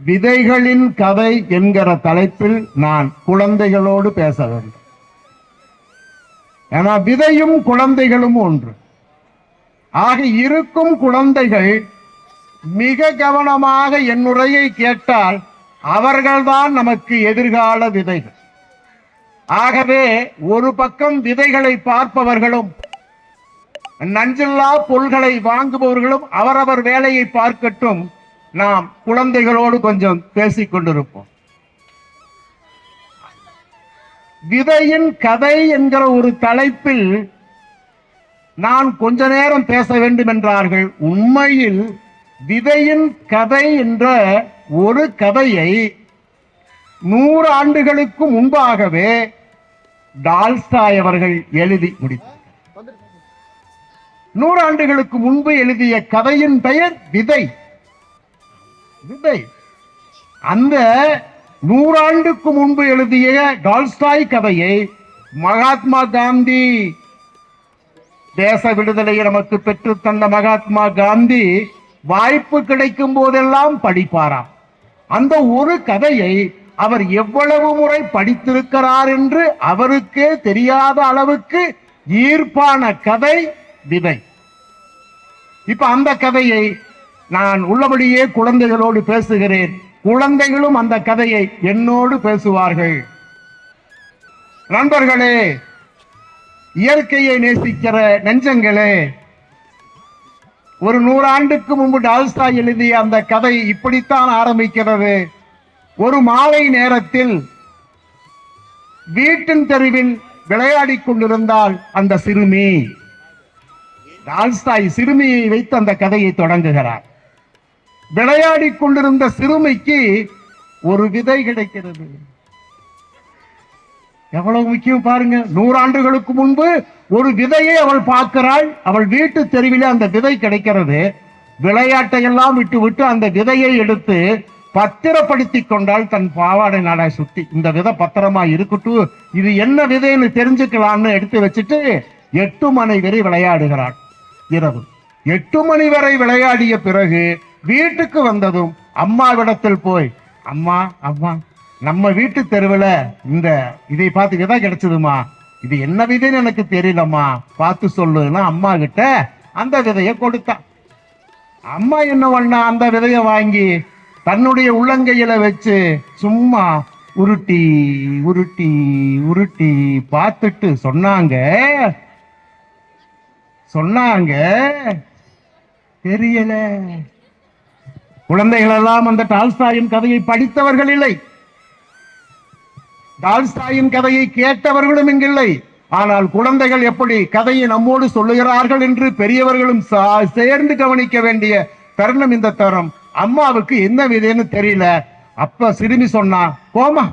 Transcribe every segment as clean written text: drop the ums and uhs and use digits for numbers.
விதைகளின் கதை என்கிற தலைப்பில் நான் குழந்தைகளோடு பேச வேண்டும். ஏன்னா விதையும் குழந்தைகளும் ஒன்று. ஆக இருக்கும் குழந்தைகள் மிக கவனமாக என் உரையை கேட்டால் அவர்கள்தான் நமக்கு எதிர்கால விதைகள். ஆகவே ஒரு பக்கம் விதைகளை பார்ப்பவர்களும் நஞ்சில்லா பொருள்களை வாங்குபவர்களும் அவரவர் வேலையை பார்க்கட்டும். நாம் குழந்தைகளோடு கொஞ்சம் பேசிக் கொண்டிருப்போம். விதையின் கதை என்கிற ஒரு தலைப்பில் நான் கொஞ்ச நேரம் பேச வேண்டும் என்றார்கள். உண்மையில் விதையின் கதை என்ற ஒரு கதையை 100 ஆண்டுகளுக்கு முன்பாகவே டால்ஸ்டாய் அவர்கள் எழுதி முடித்தார். 100 ஆண்டுகளுக்கு முன்பு எழுதிய கதையின் பெயர் விதை. விதை. அந்த 100 ஆண்டுக்கு முன்பு எழுதிய டால்ஸ்டாய் கதையை மகாத்மா காந்தி, தேச விடுதலையை நமக்கு பெற்று தந்த மகாத்மா காந்தி வாய்ப்பு கிடைக்கும் போதெல்லாம் படிப்பாராம். அந்த ஒரு கதையை அவர் எவ்வளவு முறை படித்திருக்கிறார் என்று அவருக்கே தெரியாத அளவுக்கு ஈர்ப்பான கதை விதை. இப்ப அந்த கதையை நான் உள்ளபடியே குழந்தைகளோடு பேசுகிறேன். குழந்தைகளும் அந்த கதையை என்னோடு பேசுவார்கள். நண்பர்களே, இயற்கையை நேசிக்கிற நெஞ்சங்களே, ஒரு 100 ஆண்டுக்கு முன்பு டால்ஸ்டாய் எழுதிய அந்த கதை இப்படித்தான் ஆரம்பிக்கிறது. ஒரு மாலை நேரத்தில் வீட்டின் தெருவில் விளையாடிக் கொண்டிருந்தால் அந்த சிறுமி. டால்ஸ்டாய் சிறுமியை வைத்து அந்த கதையை தொடங்குகிறார். விளையாடிக் கொண்டிருந்த சிறுமிக்கு ஒரு விதை கிடைக்கிறது. எவ்வளவு முக்கியம் பாருங்க. 100 ஆண்டுகளுக்கு முன்பு ஒரு விதையை அவள் பார்க்கிறாள். அவள் வீட்டு தெருவிலே அந்த விதை கிடைக்கிறது. விளையாட்டை எல்லாம் விட்டு விட்டு அந்த விதையை எடுத்து பத்திரப்படுத்தி கொண்டாள் தன் பாவாடை நாடா சுத்தி. இந்த விதை பத்திரமா இருக்கட்டும், இது என்ன விதைன்னு தெரிஞ்சுக்கலாம்னு எடுத்து வச்சுட்டு 8 மணி வரை விளையாடுகிறாள். இரவு 8 மணி வரை விளையாடிய பிறகு வீட்டுக்கு வந்ததும் அம்மாவிடத்தில் போய், அம்மா அம்மா, நம்ம வீட்டு தெருவில் இந்த இதை பார்த்து விதை கிடைச்சதுமா, இது என்ன விதைன்னு எனக்கு தெரியலம்மா, பார்த்து சொல்லுன்னா அம்மா கிட்ட அந்த விதையை கொடுத்தான். அம்மா என்ன பண்ணா, அந்த விதையை வாங்கி தன்னுடைய உள்ளங்கையில வச்சு சும்மா உருட்டி உருட்டி உருட்டி பார்த்துட்டு சொன்னாங்க தெரியல. குழந்தைகள் எல்லாம் அந்த டால்ஸ்டாயின் கதையை படித்தவர்கள் இல்லை, டால்ஸ்டாயின் கதையை கேட்டவர்களும் இங்கில்லை. ஆனால் குழந்தைகள் எப்படி கதையை நம்மோடு சொல்லுகிறார்கள் என்று பெரியவர்களும் சேர்ந்து கவனிக்க வேண்டிய தருணம் இந்த தருணம். அம்மாவுக்கு என்ன விதைன்னு தெரியல. அப்ப சிறுமி சொன்னா, போமா,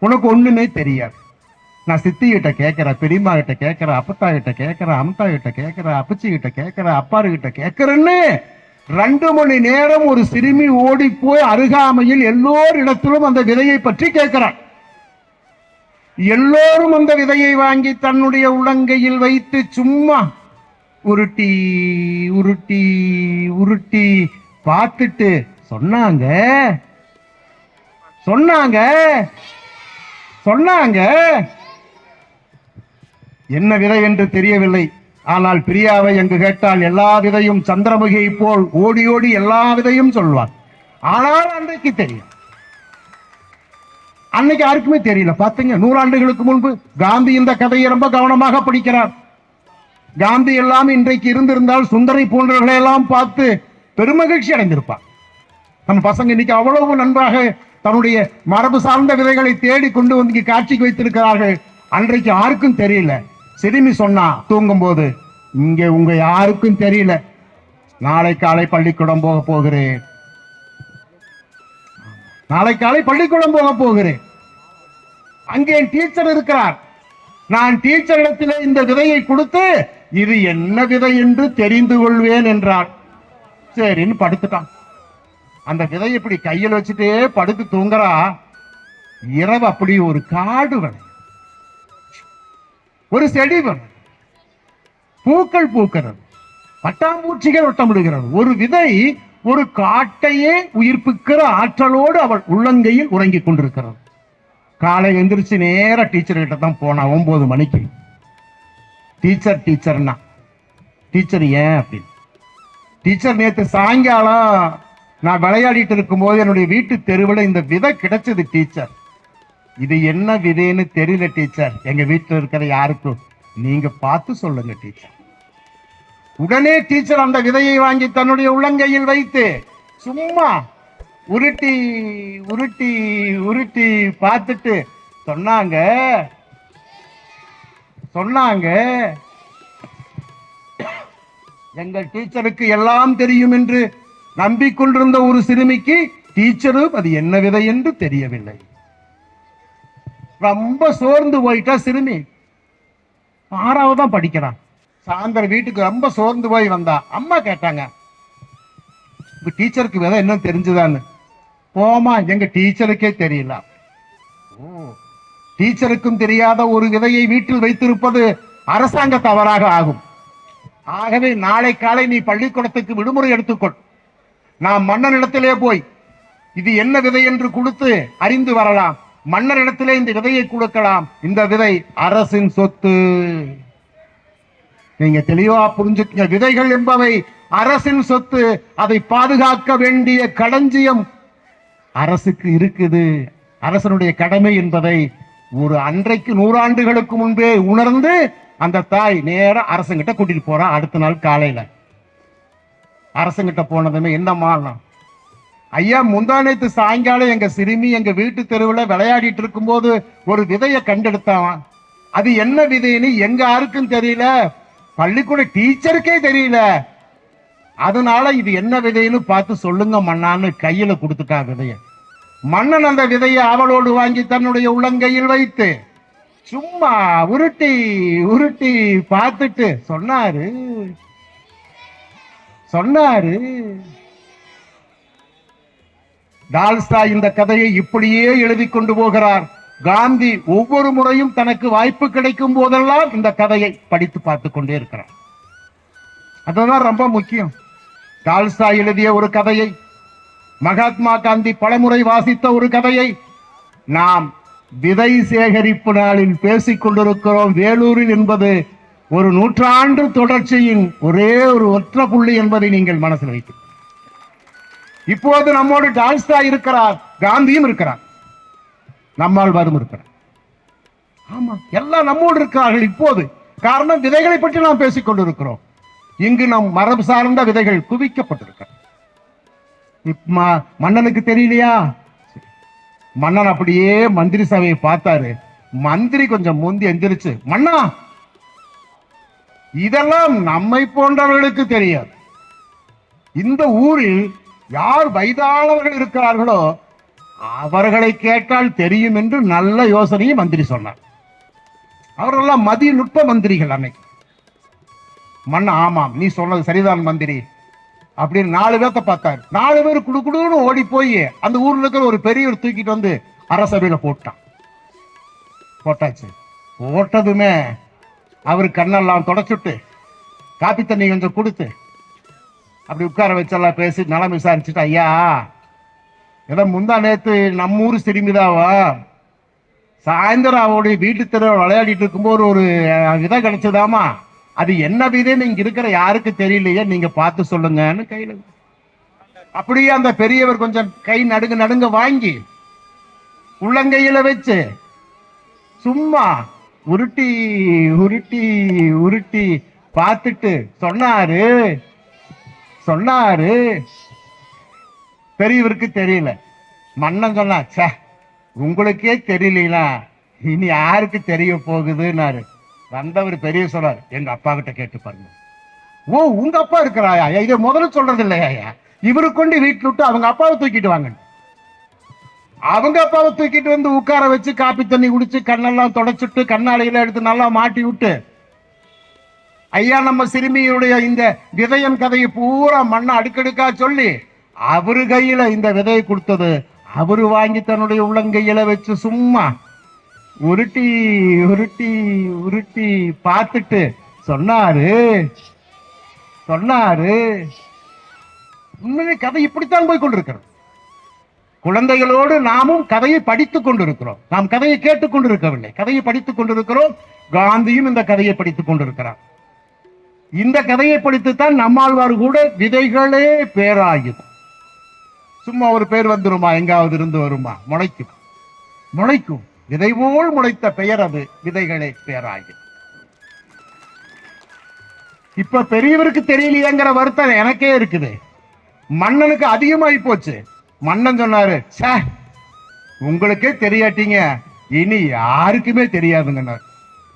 உனக்கு ஒண்ணுமே தெரியாது. நான் சித்தி கிட்ட கேட்கிறேன், பெரியம்மா கிட்ட கேட்கிறேன், அப்பத்தா கிட்ட கேட்கிறேன், அம்தா கிட்ட கேட்கிறேன், அப்பச்சி கிட்ட கேட்கிறேன், அப்பாரு கிட்ட கேட்கிறேன்னு 2 மணி நேரம் ஒரு சிறுமி ஓடி போய் அருகாமையில் எல்லோரிடத்திலும் அந்த விதையை பற்றி கேட்கிறான். எல்லோரும் அந்த விதையை வாங்கி தன்னுடைய உள்ளங்கையில் வைத்து சும்மா உருட்டி உருட்டி உருட்டி பார்த்துட்டு சொன்னாங்க சொன்னாங்க சொன்னாங்க என்ன விதை என்று தெரியவில்லை. ஆனால் பிரியாவை எங்கு கேட்டால் எல்லா விதையும் சந்திரமுகியை போல் ஓடி ஓடி எல்லா விதையும் சொல்வார். ஆனால் அன்றைக்கு தெரியும், அன்னைக்கு யாருக்குமே தெரியல. பாத்தீங்க, 100 ஆண்டுகளுக்கு முன்பு காந்தி இந்த கதையை ரொம்ப கவனமாக படிக்கிறார். காந்தி எல்லாம் இன்றைக்கு இருந்திருந்தால் சுந்தரை போன்றவர்களை எல்லாம் பார்த்து பெருமகிழ்ச்சி அடைந்திருப்பார். நம்ம பசங்க இன்னைக்கு அவ்வளவு நன்றாக தன்னுடைய மரபு சார்ந்த விதைகளை தேடி கொண்டு வந்து காட்சிக்கு வைத்திருக்கிறார்கள். அன்றைக்கு யாருக்கும் தெரியல. சிறுமி சொன்னா தூங்கும் போது, இங்க உங்க யாருக்கும் தெரியல, நாளை காலை பள்ளிக்கூடம் போக போகிறேன், நாளை காலை பள்ளிக்கூடம் போக போகிறேன், அங்கே டீச்சர் இருக்கிறார், நான் டீச்சரிடத்திலே இந்த விதையை கொடுத்து இது என்ன விதை என்று தெரிந்து கொள்வேன் என்றார். சரின்னு படுத்துட்டான். அந்த விதையை இப்படி கையில் வச்சுட்டே படுத்து தூங்குறா. இரவு அப்படி ஒரு காடு வரை, ஒரு செடி வரும், பூக்கள் பூக்கிறது, பட்டாம்பூச்சிகள் வட்டமிடுகிறது. ஒரு விதை ஒரு காட்டையே உயிர்ப்பிக்கிற ஆற்றலோடு அவள் உள்ளங்கையில் உறங்கிக் கொண்டிருக்கிறாள். காலை எந்திரிச்சு நேர டீச்சர் கிட்ட தான் போனா 9 மணிக்கு. டீச்சர்னா டீச்சர் ஏன் அப்படின்னு, டீச்சர் நேற்று சாயங்காலம் நான் விளையாடிட்டு இருக்கும் போது என்னுடைய வீட்டு தெருவில் இந்த விதை கிடைச்சது டீச்சர். இது என்ன விதைன்னு தெரியல டீச்சர், எங்க வீட்டில் இருக்கிற யாருக்கும் நீங்க பார்த்து சொல்லுங்க டீச்சர். உடனே டீச்சர் அந்த விதையை வாங்கி தன்னுடைய உள்ளங்கையில் வைத்து சும்மா உருட்டி உருட்டி உருட்டி பார்த்துட்டு சொன்னாங்க எங்கள் டீச்சருக்கு எல்லாம் தெரியும் என்று நம்பிக்கொண்டிருந்த ஒரு சிறுமிக்கு டீச்சரும் அது என்ன விதை என்று தெரியவில்லை. ரொம்ப சோர்ந்து போயிட்டா சிறுமி, 6வது தான் படிக்கிறான். சாயந்தரம் வீட்டுக்கு ரொம்ப சோர்ந்து போய் வந்தா அம்மா கேட்டாங்க, டீச்சருக்கு விதை என்ன தெரிஞ்சுதான்னு. போமா, எங்க டீச்சருக்கே தெரியல. டீச்சருக்கும் தெரியாத ஒரு விதையை வீட்டில் வைத்திருப்பது அரசாங்க தவறாக ஆகும். ஆகவே நாளை காலை நீ பள்ளிக்கூடத்துக்கு விடுமுறை எடுத்துக்கொள். நாம் மன்னனிடத்திலே போய் இது என்ன விதை என்று கொடுத்து அறிந்து வரலாம். மன்னரிடத்திலே இந்த விதையை கொடுக்கலாம். இந்த விதை அரசின் சொத்து. நீங்க தெளிவா புரிஞ்சுக்கங்க. விதைகள் என்பவை அரசின் சொத்து. அதை பாதுகாக்க வேண்டிய களஞ்சியம் அரசுக்கு இருக்குது. அரசனுடைய கடமை என்பதை ஒரு அன்றைக்கு 100 ஆண்டுகளுக்கு முன்பே உணர்ந்து அந்த தாய் நேர அரசங்கிட்ட கூட்டிட்டு போறா. அடுத்த நாள் காலையில அரசங்கிட்ட போனதுமே என்னம்மா, ஐயா முந்தானத்து சாயங்காலம் எங்க சிறுமி எங்க வீட்டு தெருவில் விளையாடிட்டு இருக்கும் போது ஒரு விதையை கண்டெடுத்தான். அது என்ன விதைன்னு எங்க யாருக்கும் தெரியல, பள்ளிக்கூட டீச்சருக்கே தெரியல. அதனால இது என்ன விதைன்னு பார்த்து சொல்லுங்க மன்னான்னு கையில கொடுத்துட்டா விதைய. மன்னன் அந்த விதையை அவளோடு வாங்கி தன்னுடைய உள்ளங்கையில் வைத்து சும்மா உருட்டி உருட்டி பார்த்துட்டு சொன்னாரு டால்ஸ்டாய் இந்த கதையை இப்படியே எழுதி கொண்டு போகிறார். காந்தி ஒவ்வொரு முறையும் தனக்கு வாய்ப்பு கிடைக்கும் போதெல்லாம் இந்த கதையை படித்து பார்த்து கொண்டே இருக்கிறார். அதுதான் ரொம்ப முக்கியம். டால்ஸ்டாய் எழுதிய ஒரு கதையை, மகாத்மா காந்தி பலமுறை வாசித்த ஒரு கதையை நாம் விதை சேகரிப்பு நாளில் பேசிக் கொண்டிருக்கிறோம். வேலூரில் என்பது ஒரு 100 ஆண்டு தொடர்ச்சியின் ஒரே ஒரு ஒற்ற புள்ளி என்பதை நீங்கள் மனசில் வைத்து, இப்போது நம்மோடு டால்ஸ்டாய் இருக்கிறார், காந்தியும் இருக்கிறார், நம்மாழ்வாரும் இருக்கிறார். ஆமா, எல்லாம் நம்மோடு இருக்கிறார்கள் இப்போது. காரணம், விதைகளை பற்றி நாம் பேசிக் கொண்டிருக்கிறோம். இங்கு நம் மரபு சார்ந்த விதைகள் குவிக்கப்பட்டிருக்க. மன்னனுக்கு தெரியலையா? மன்னன் அப்படியே மந்திரி சபையை பார்த்தாரு. மந்திரி கொஞ்சம் முந்தி எந்திரிச்சு, மன்னா இதெல்லாம் நம்மை போன்றவர்களுக்கு தெரியாது. இந்த ஊரில் யார் வயதானவர்கள் இருக்கிறார்களோ அவர்களை கேட்டால் தெரியும் என்று நல்ல யோசனையை மந்திரி சொன்னார். அவரெல்லாம் மதிநுட்ப மந்திரிகள் அன்னைக்கு. மன்ன, ஆமாம் நீ சொன்னது சரிதான் மந்திரி அப்படின்னு 4 பேர்த்த பார்த்தார். 4 பேர் குடுக்குடுன்னு ஓடி போய் அந்த ஊர்ல இருக்கிற ஒரு பெரியவர் தூக்கிட்டு வந்து அரசபையில போட்டாச்சு. போட்டதுமே அவரு கண்ணெல்லாம் தொடச்சுட்டு காப்பி தண்ணி கொஞ்சம் கொடுத்து அப்படி உட்கார வச்செல்லாம் பேசி நலம் விசாரிச்சுட்டு, ஐயா ஏதோ முந்தா நேத்து நம்ம ஊர் சிறுமிதாவா சாயந்தரம் அவருடைய வீட்டு தெருவில் விளையாடிட்டு இருக்கும்போது ஒரு விதை கிடைச்சதாமா, அது என்ன விதைன்னு இங்க இருக்கிற யாருக்கு தெரியலையே, நீங்க பார்த்து சொல்லுங்கன்னு கையில. அப்படியே அந்த பெரியவர் கொஞ்சம் கை நடுங்க வாங்கி உள்ளங்கையில வச்சு சும்மா உருட்டி உருட்டி உருட்டி பார்த்துட்டு சொன்னாரு. பெரியவருக்கு தெரியல. மன்னன் சொன்னா, சே உங்களுக்கே தெரியலீங்களா, இனி யாருக்கு தெரிய போகுதுன்னாரு. வந்தவர் பெரிய சொல்றாரு, எங்க அப்பா கிட்ட கேட்டு பாருங்க. ஓ, உங்க அப்பா இருக்கிறாயா? இதை முதல்ல சொல்றது இல்லையா? இவரு கொண்டு வீட்டுல விட்டு அவங்க அப்பாவை தூக்கிட்டு வாங்க. அவங்க அப்பாவை தூக்கிட்டு வந்து உட்கார வச்சு காப்பி தண்ணி குடிச்சு கண்ணெல்லாம் தொடச்சிட்டு கண்ணாலையில எடுத்து நல்லா மாட்டி விட்டு, ஐயா நம்ம சிறுமியுடைய இந்த விதையன் கதையை பூரா மண்ணை அடுக்கடுக்கா சொல்லி அவரு கையில இந்த விதையை கொடுத்தது அவரு வாங்கி தன்னுடைய உள்ளங்கையில வச்சு சும்மா உருட்டி உருட்டி உருட்டி பார்த்துட்டு சொன்னாரு, உண்மையிலே கதை இப்படித்தான் போய் கொண்டிருக்கிறது. குழந்தைகளோடு நாமும் கதையை படித்துக் கொண்டிருக்கிறோம். நாம் கதையை கேட்டுக் கொண்டிருக்கவில்லை, கதையை படித்துக் கொண்டிருக்கிறோம். காந்தியும் இந்த கதையை படித்துக் கொண்டிருக்கிறார். இந்த கதையை படித்துத்தான் நம்மாழ்வார் கூட விதைகளே பேராயுதம். சும்மா ஒரு பேர் வந்துருமா, எங்காவது இருந்து வருமா? முளைக்கும், முளைக்கும். விதை போல் முளைத்த பெயர் அது, விதைகளே பேராயுதம். இப்ப பெரியவருக்கு தெரியலையேங்கிற வருத்தம் எனக்கே இருக்குது. மன்னனுக்கு அதிகமாகி போச்சு. மன்னன் சொன்னாரு, சே உங்களுக்கே தெரியாட்டீங்க, இனி யாருக்குமே தெரியாதுங்க.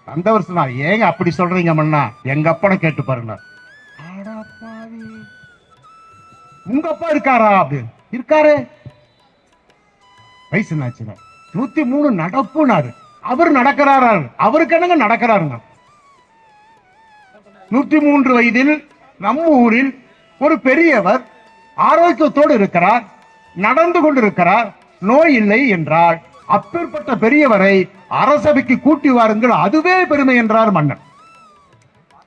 அந்த வருஷம் ஏங்க அப்படி சொல்றீங்க மன்னா, எங்க அப்பனை கேட்டு பாருங்க. உங்க அப்பா இருக்காரா? அப்படின்னு இருக்காரு. வயசு 103 நடப்புனாரு. அவர் நடக்கிறாரா? அவருக்கு என்னங்க நடக்கிறாருங்க. 103 வயதில் நம்ம ஊரில் ஒரு பெரியவர் ஆரோக்கியத்தோடு இருக்கிறார், நடந்து கொண்டிருக்கிறார், நோய் இல்லை என்றால் அப்பேற்பட்ட பெரியவரை அரசவைக்கு கூட்டி வாருங்கள், அதுவே பெருமை என்றார் மன்னன்.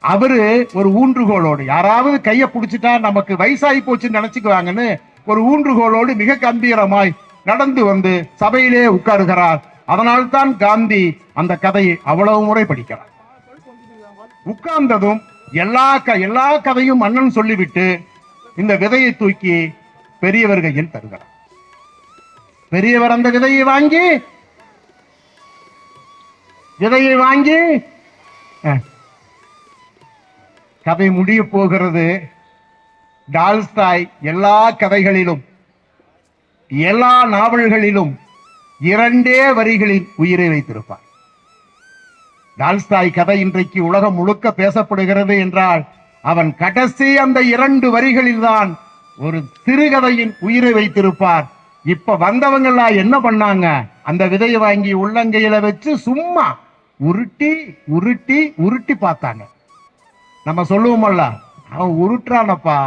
அவரு ஒரு ஊன்றுகோலோடு, யாராவது கைய புடிச்சிட்டா நமக்கு வயசாகி போச்சுன்னு நினைச்சுக்குவாங்கன்னு ஒரு ஊன்றுகோலோடு மிக கம்பீரமாய் நடந்து வந்து சபையிலே உட்காருகிறார். அதனால்தான் காந்தி அந்த கதையை அவ்வளவு முறை படிக்கிறார். உட்கார்ந்ததும் எல்லா கதையும் மன்னன் சொல்லிவிட்டு இந்த விதையை தூக்கி பெரியவர் கையில் தருகிறார். பெரியவர் அந்த விதையை வாங்கி கதை முடிய போகிறது. டால்ஸ்டாய் எல்லா கதைகளிலும் எல்லா நாவல்களிலும் 2 வரிகளில் உயிரை வைத்திருப்பார். டால்ஸ்டாய் கதை இன்றைக்கு உலகம் முழுக்க பேசப்படுகிறது என்றால் அவன் கடைசி அந்த 2 வரிகளில் தான் ஒரு சிறுகதையின் உயிரை வைத்திருப்பார். இப்ப வந்தவங்க எல்லாம் என்ன பண்ணாங்க? அந்த விதையை வாங்கி உள்ளங்கையில வச்சு சும்மா உருட்டி உருட்டி உருட்டி பார்த்தாங்க. நம்ம சொல்லுவோமல்ல, அவன் உருட்டுறானப்பா,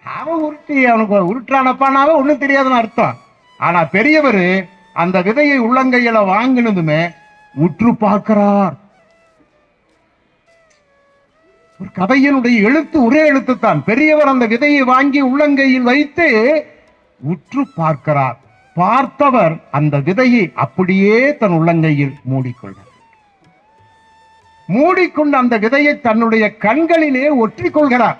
அவன் உருட்டி அவனுக்கு உருட்டுறானப்பானாவே ஒண்ணும் தெரியாதுன்னு அர்த்தம். ஆனா பெரியவர் அந்த விதையை உள்ளங்கையில வாங்கினதுமே உற்று பார்க்கிறார். ஒரு கதையினுடைய எழுத்து ஒரே எழுத்து தான். பெரியவர் அந்த விதையை வாங்கி உள்ளங்கையில் வைத்து உற்று பார்க்கிறார். பார்த்தவர் அந்த விதையை அப்படியே தன் உள்ளங்கையில் மூடிக்கொள்கிறார். மூடிக்கொண்டு அந்த விதையை தன்னுடைய கண்களிலே ஒற்றிக் கொள்கிறார்.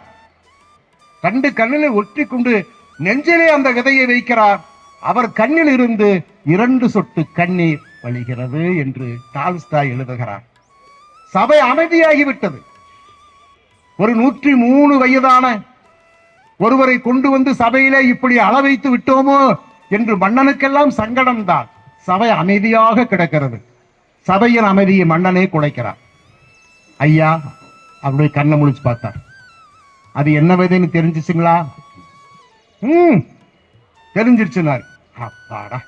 2 கண்ணிலே ஒற்றிக்கொண்டு நெஞ்சிலே அந்த விதையை வைக்கிறார். அவர் கண்ணில் இருந்து 2 சொட்டு கண்ணீர் வழிகிறது என்று டால்ஸ்டாய் எழுதுகிறார். சபை அமைதியாகிவிட்டது. ஒரு 103 வயதான ஒருவரை கொண்டு வந்து சபையிலே இப்படி அளவைத்து விட்டோமோ என்று மன்னனுக்கெல்லாம் சங்கடம் தான். சபை அமைதியாக கிடக்கிறது. சபையின் அமைதியை மன்னனே குலைக்கிறார். ஐயா அப்படி கண்ணை முழிச்சு பார்த்தார். அது என்ன விதைன்னு தெரிஞ்சிச்சுங்களா? தெரிஞ்சிருச்சுனார். அப்பாடா,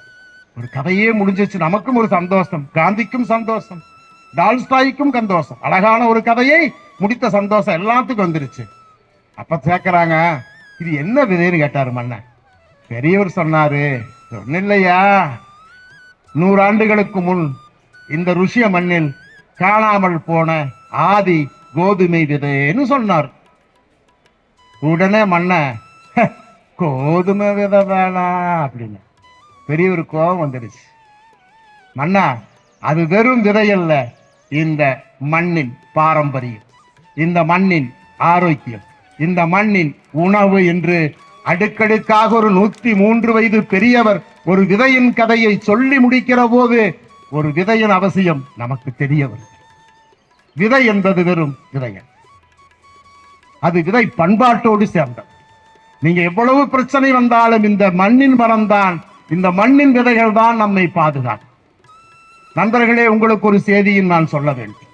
ஒரு கதையே முடிஞ்சிச்சு. நமக்கும் ஒரு சந்தோஷம், காந்திக்கும் சந்தோஷம், டால்ஸ்டாய்க்கும் சந்தோஷம். அழகான ஒரு கதையை முடித்த சந்தோஷம் எல்லாத்துக்கும் வந்துருச்சு. அப்ப சேர்க்கிறாங்க, இது என்ன விதைன்னு கேட்டாரு மன்னன். பெரியவர் சொன்னாரு, ஒன்னும் இல்லையா, 100 ஆண்டுகளுக்கு முன் இந்த ருஷ்ய மண்ணில் காணாமல் போன ஆதி கோதுமை விதைன்னு சொன்னார். உடனே மன்னன், கோதுமை விதை வேணா அப்படின்னு பெரியவர் கோபம் வந்துடுச்சு. மன்னா, அது வெறும் விதை அல்ல, இந்த மண்ணின் பாரம்பரியம், இந்த மண்ணின் ஆரோக்கியம், இந்த மண்ணின் உணவு என்று அடுக்கடுக்காக ஒரு 103 வயது பெரியவர் ஒரு விதையின் கதையை சொல்லி முடிக்கிற போது ஒரு விதையின் அவசியம் நமக்கு தெரிய வரும். விதை என்பது வெறும் விதைகள், அது விதை பண்பாட்டோடு சேர்ந்தது. நீங்க எவ்வளவு பிரச்சனை வந்தாலும் இந்த மண்ணின் மரம்தான், இந்த மண்ணின் விதைகள் தான் நம்மை பாதுகாக்கும். நண்பர்களே, உங்களுக்கு ஒரு செய்தியும் நான் சொல்ல வேண்டும்.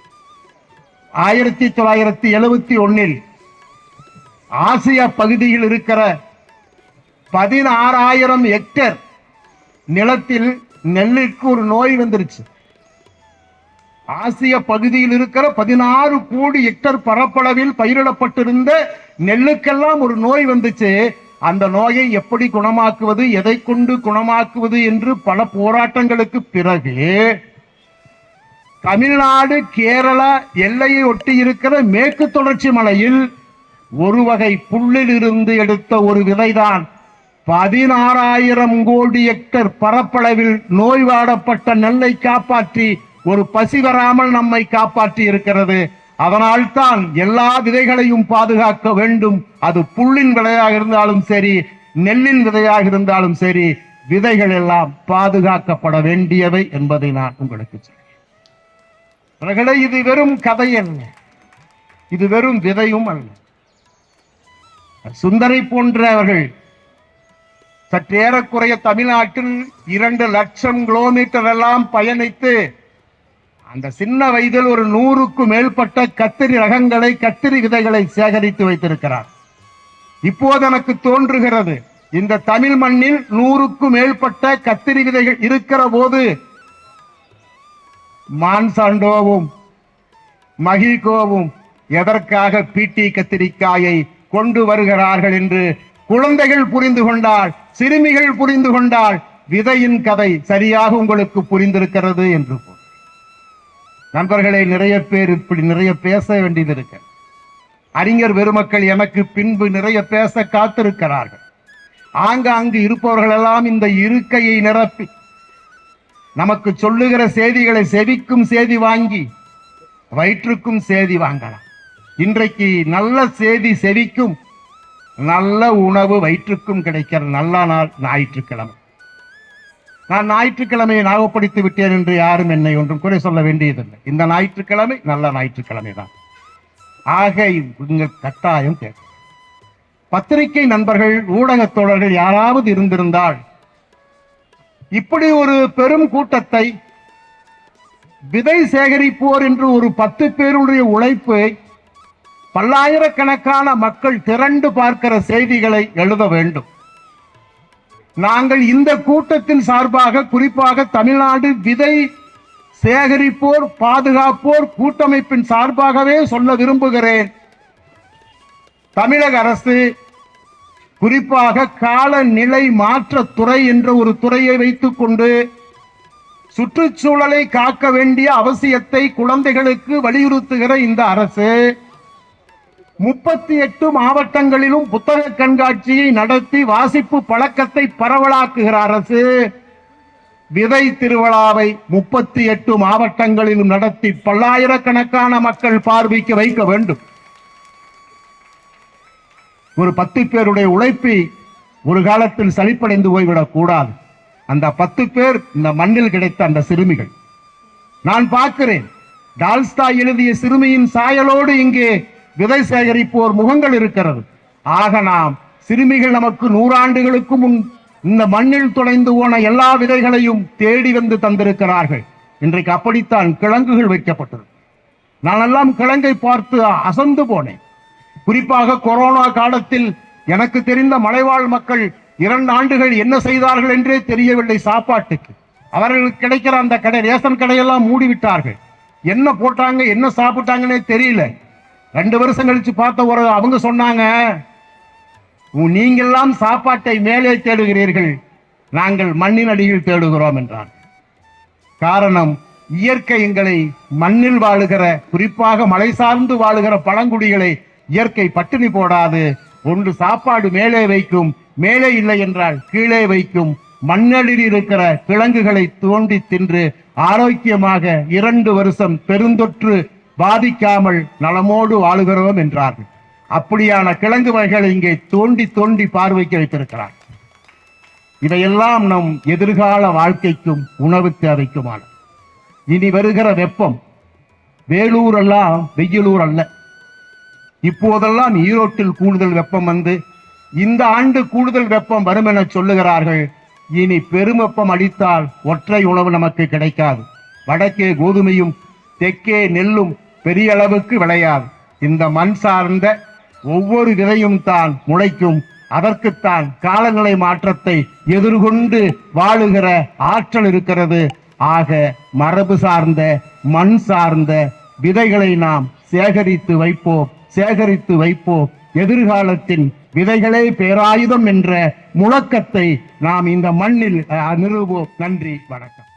1971 ஆசியா பகுதியில் இருக்கிற 16,000 ஹெக்டேர் நிலத்தில் நெல்லுக்கு ஒரு நோய் வந்துருச்சு. ஆசிய பகுதியில் இருக்கிற 16 கோடி ஹெக்டேர் பரப்பளவில் பயிரிடப்பட்டிருந்த நெல்லுக்கெல்லாம் ஒரு நோய் வந்துச்சு. அந்த நோயை எப்படி குணமாக்குவது, எதை கொண்டு குணமாக்குவது என்று பல போராட்டங்களுக்கு பிறகு தமிழ்நாடு கேரளா எல்லையை ஒட்டி இருக்கிற மேற்கு தொடர்ச்சி மலையில் ஒரு வகை புல்லில் இருந்து எடுத்த ஒரு விதைதான் 16,000 கோடி ஹெக்டர் பரப்பளவில் நோய் வாடப்பட்ட நெல்லை காப்பாற்றி ஒரு பசி வராமல் நம்மை காப்பாற்றி இருக்கிறது. அதனால்தான் எல்லா விதைகளையும் பாதுகாக்க வேண்டும். அது புல்லின் விதையாக இருந்தாலும் சரி, நெல்லின் விதையாக இருந்தாலும் சரி, விதைகள் எல்லாம் பாதுகாக்கப்பட வேண்டியவை என்பதை நான் உங்களுக்கு சொல்கிறேன். இது வெறும் கதை அல்ல, இது வெறும் விதையும் அல்ல. சுந்தரை போன்றவர்கள் சற்றேறக்குறைய தமிழ்நாட்டில் 2 லட்சம் கிலோமீட்டர் எல்லாம் பயணித்து அந்த சின்ன வயதில் ஒரு 100க்கும் மேற்பட்ட கத்திரி ரகங்களை, கத்திரி விதைகளை சேகரித்து வைத்திருக்கிறார். இப்போது எனக்கு தோன்றுகிறது, இந்த தமிழ் மண்ணில் 100க்கும் மேற்பட்ட கத்திரி விதைகள் இருக்கிற போது மான்சாண்டோவும் மகிகோவும் எதற்காக பீட்டி கத்திரிக்காயை கொண்டு வருகிறார்கள் என்று குழந்தைகள் புரிந்து கொண்டால், சிறுமிகள் புரிந்து கொண்டால், விதையின் கதை சரியாக உங்களுக்கு புரிந்திருக்கிறது என்று. நண்பர்களே, நிறைய பேர் இப்படி நிறைய பேச வேண்டியது இருக்கு. அறிஞர் பெருமக்கள் எனக்கு பின்பு நிறைய பேச காத்திருக்கிறார்கள். ஆங்காங்கு இருப்பவர்கள் எல்லாம் இந்த இருக்கையை நிரப்பி நமக்கு சொல்லுகிற செய்திகளை செவிக்கும் செய்தி வாங்கி வயிற்றுக்கும் செய்தி வாங்கலாம். இன்றைக்கு நல்ல செய்தி செவிக்கும், நல்ல உணவு வயிற்றுக்கும் கிடைக்கிற நல்ல நாள் ஞாயிற்றுக்கிழமை. நான் ஞாயிற்றுக்கிழமையை ஞாபகப்படுத்தி விட்டேன் என்று யாரும் என்னை ஒன்றும் குறை சொல்ல வேண்டியதில்லை. இந்த ஞாயிற்றுக்கிழமை நல்ல ஞாயிற்றுக்கிழமை தான். ஆக நீங்கள் கட்டாயம் கேட்க. பத்திரிகை நண்பர்கள், ஊடகத் தோழர்கள் யாராவது இருந்திருந்தால் இப்படி ஒரு பெரும் கூட்டத்தை, விதை சேகரிப்போர் என்று ஒரு 10 பேருடைய உழைப்பு, பல்லாயிரக்கணக்கான மக்கள் திரண்டு பார்க்கிற செய்திகளை எழுத வேண்டும். நாங்கள் இந்த கூட்டத்தின் சார்பாக, குறிப்பாக தமிழ்நாடு விதை சேகரிப்போர் பாதுகாப்போர் கூட்டமைப்பின் சார்பாகவே சொல்ல விரும்புகிறேன். தமிழக அரசு குறிப்பாக காலநிலை மாற்றத்துறை என்ற ஒரு துறையை வைத்துக் கொண்டு சுற்றுச்சூழலை காக்க வேண்டிய அவசியத்தை குழந்தைகளுக்கு வலியுறுத்துகிற இந்த அரசு 38 மாவட்டங்களிலும் புத்தக கண்காட்சியை நடத்தி வாசிப்பு பழக்கத்தை பரவலாக்குகிற அரசு விதை திருவிழாவை 38 மாவட்டங்களிலும் நடத்தி பல்லாயிரக்கணக்கான மக்கள் பார்வைக்கு வைக்க வேண்டும். ஒரு 10 பேருடைய உழைப்பை ஒரு காலத்தில் சலிப்படைந்து போய்விடக் கூடாது. அந்த 10 பேர் இந்த மண்ணில் கிடைத்த அந்த சிறுமிகள். நான் பார்க்கிறேன், டால்ஸ்டாய் எழுதிய சிறுமியின் சாயலோடு இங்கே விதை சேகரிப்போர் முகங்கள் இருக்கிறது. ஆக நாம் சிறுமிகள் நமக்கு 100 ஆண்டுகளுக்கு முன் இந்த மண்ணில் துளைந்து போன எல்லா விதைகளையும் தேடி வந்து தந்திருக்கிறார்கள். இன்றைக்கு அப்படித்தான் கிழங்குகள் வைக்கப்பட்டது. நான் எல்லாம் கிழங்கை பார்த்து அசந்து போனேன். குறிப்பாக கொரோனா காலத்தில் எனக்கு தெரிந்த மலைவாழ் மக்கள் 2 ஆண்டுகள் என்ன செய்தார்கள் என்றே தெரியவில்லை. சாப்பாட்டுக்கு அவர்களுக்கு கிடைக்கிற அந்த கடை, ரேஷன் கடையெல்லாம் மூடிவிட்டார்கள். என்ன போட்டாங்க, என்ன சாப்பிட்டாங்கன்னே தெரியல. 2 வருஷம் கழிச்சு பார்த்த அவங்க சொன்னாங்க, நீங்கெல்லாம் சாப்பாட்டை மேலே தேடுகிறீர்கள், நாங்கள் மண்ணின் அடியில் தேடுகிறோம் என்றார். காரணம், இயற்கை எங்களை மண்ணில் வாழுகிற, குறிப்பாக மலை சார்ந்து வாழுகிற பழங்குடிகளை இயற்கை பட்டினி போடாது. ஒன்று சாப்பாடு மேலே வைக்கும், மேலே இல்லை என்றால் கீழே வைக்கும். மண்ணடியில் இருக்கிற கிழங்குகளை தோண்டி தின்று ஆரோக்கியமாக 2 வருஷம் பெருந்தொற்று பாதிக்காமல் நலமோடு வாழுகிறோம் என்றார்கள். அப்படியான கிழங்கு வகைகளை இங்கே தோண்டி தோண்டி பார்வைக்கு வைத்திருக்கிறார். இவையெல்லாம் நம் எதிர்கால வாழ்க்கைக்கும் உணவு தேவைக்குமான. இனி வருகிற வெப்பம் வேலூர் எல்லாம் வெயிலூர் அல்ல. இப்போதெல்லாம் ஈரோட்டில் கூடுதல் வெப்பம் வந்து இந்த ஆண்டு கூடுதல் வெப்பம் வரும் என சொல்லுகிறார்கள். இனி பெரும் வெப்பம் அடித்தால் ஒற்றை உணவு நமக்கு கிடைக்காது. வடக்கே கோதுமையும் தெற்கே நெல்லும் பெரிய அளவுக்கு விளையாது. இந்த மண் சார்ந்த ஒவ்வொரு விதையும் தான் முளைக்கும். அதற்குத்தான் காலநிலை மாற்றத்தை எதிர்கொண்டு வாழுகிற ஆற்றல் இருக்கிறது. ஆக மரபு சார்ந்த மண் சார்ந்த விதைகளை நாம் சேகரித்து வைப்போம். எதிர்காலத்தின் விதைகளே பேராயுதம் என்ற முழக்கத்தை நாம் இந்த மண்ணில் நிறுவோம். நன்றி, வணக்கம்.